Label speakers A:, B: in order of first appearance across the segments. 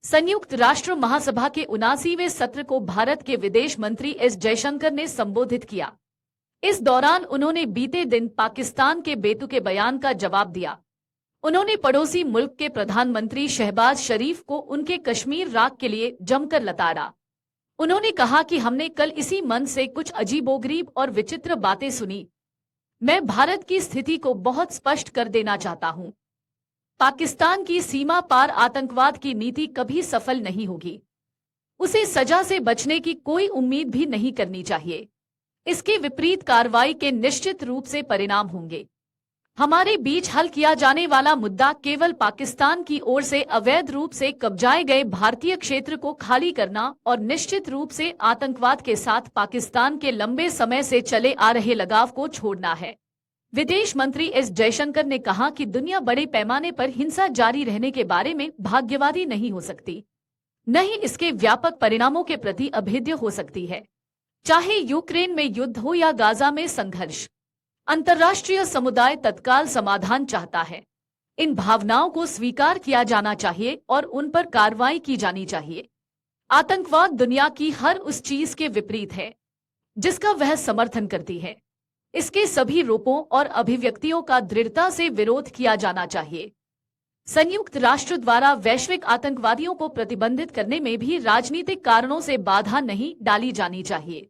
A: संयुक्त राष्ट्र महासभा के 79वें सत्र को भारत के विदेश मंत्री एस जयशंकर ने संबोधित किया। इस दौरान उन्होंने बीते दिन पाकिस्तान के बेतुके बयान का जवाब दिया। उन्होंने पड़ोसी मुल्क के प्रधानमंत्री शहबाज शरीफ को उनके कश्मीर राग के लिए जमकर लताड़ा। उन्होंने कहा कि हमने कल इसी मंच से कुछ अजीबोगरीब और विचित्र बातें सुनी। मैं भारत की स्थिति को बहुत स्पष्ट कर देना चाहता हूं। पाकिस्तान की सीमा पार आतंकवाद की नीति कभी सफल नहीं होगी। उसे सजा से बचने की कोई उम्मीद भी नहीं करनी चाहिए। इसके विपरीत कार्रवाई के निश्चित रूप से परिणाम होंगे। हमारे बीच हल किया जाने वाला मुद्दा केवल पाकिस्तान की ओर से अवैध रूप से कब्जाए गए भारतीय क्षेत्र को खाली करना और निश्चित रूप से आतंकवाद के साथ पाकिस्तान के लंबे समय से चले आ रहे लगाव को छोड़ना है। विदेश मंत्री एस जयशंकर ने कहा कि दुनिया बड़े पैमाने पर हिंसा जारी रहने के बारे में भाग्यवादी नहीं हो सकती, न ही इसके व्यापक परिणामों के प्रति अभेद्य हो सकती है। चाहे यूक्रेन में युद्ध हो या गाजा में संघर्ष, अंतर्राष्ट्रीय समुदाय तत्काल समाधान चाहता है। इन भावनाओं को स्वीकार किया जाना चाहिए और उन पर कार्रवाई की जानी चाहिए। आतंकवाद दुनिया की हर उस चीज के विपरीत है जिसका वह समर्थन करती है। इसके सभी रूपों और अभिव्यक्तियों का दृढ़ता से विरोध किया जाना चाहिए। संयुक्त राष्ट्र द्वारा वैश्विक आतंकवादियों को प्रतिबंधित करने में भी राजनीतिक कारणों से बाधा नहीं डाली जानी चाहिए।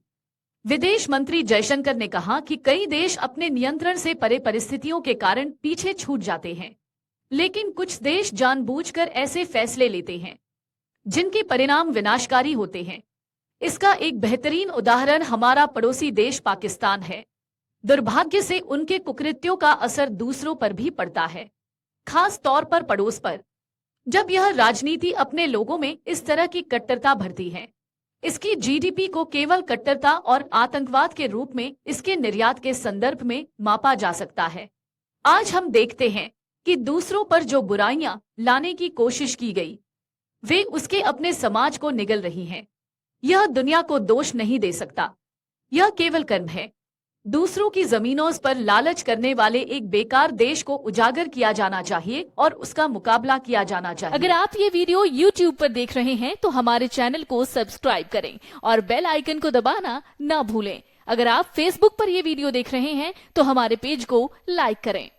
A: विदेश मंत्री जयशंकर ने कहा कि कई देश अपने नियंत्रण से परे परिस्थितियों के कारण पीछे छूट जाते हैं, लेकिन कुछ देश जानबूझकर ऐसे फैसले लेते हैं जिनके परिणाम विनाशकारी होते हैं। इसका एक बेहतरीन उदाहरण हमारा पड़ोसी देश पाकिस्तान है। दुर्भाग्य से उनके कुकृत्यों का असर दूसरों पर भी पड़ता है, खास तौर पर पड़ोस पर। जब यह राजनीति अपने लोगों में इस तरह की कट्टरता भरती है, इसकी जीडीपी को केवल कट्टरता और आतंकवाद के रूप में इसके निर्यात के संदर्भ में मापा जा सकता है। आज हम देखते हैं कि दूसरों पर जो बुराइयां लाने की कोशिश की गई, वे उसके अपने समाज को निगल रही हैं। यह दुनिया को दोष नहीं दे सकता, यह केवल कर्म है। दूसरों की जमीनों पर लालच करने वाले एक बेकार देश को उजागर किया जाना चाहिए और उसका मुकाबला किया जाना चाहिए।
B: अगर आप ये वीडियो YouTube पर देख रहे हैं तो हमारे चैनल को सब्सक्राइब करें और बेल आइकन को दबाना ना भूलें। अगर आप Facebook पर ये वीडियो देख रहे हैं तो हमारे पेज को लाइक करें।